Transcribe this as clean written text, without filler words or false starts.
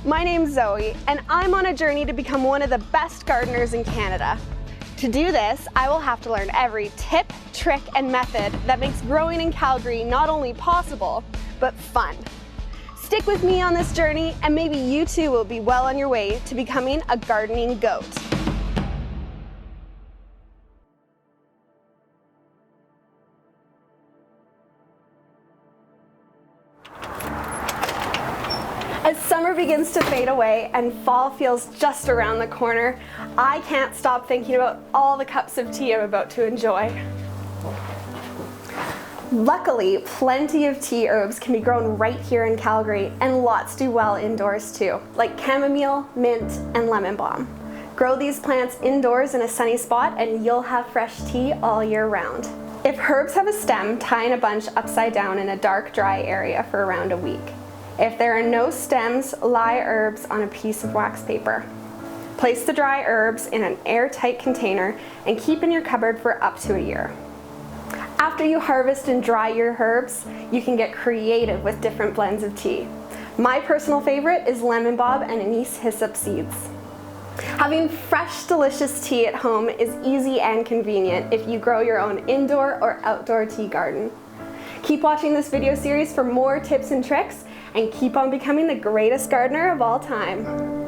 My name's Zoe, and I'm on a journey to become one of the best gardeners in Canada. To do this, I will have to learn every tip, trick, and method that makes growing in Calgary not only possible, but fun. Stick with me on this journey, and maybe you too will be well on your way to becoming a gardening goat. As summer begins to fade away and fall feels just around the corner, I can't stop thinking about all the cups of tea I'm about to enjoy. Luckily, plenty of tea herbs can be grown right here in Calgary, and lots do well indoors too, like chamomile, mint, and lemon balm. Grow these plants indoors in a sunny spot and you'll have fresh tea all year round. If herbs have a stem, tie in a bunch upside down in a dark, dry area for around a week. If there are no stems, lie herbs on a piece of wax paper. Place the dry herbs in an airtight container and keep in your cupboard for up to a year. After you harvest and dry your herbs, you can get creative with different blends of tea. My personal favorite is lemon balm and anise hyssop seeds. Having fresh, delicious tea at home is easy and convenient if you grow your own indoor or outdoor tea garden. Keep watching this video series for more tips and tricks, and keep on becoming the greatest gardener of all time.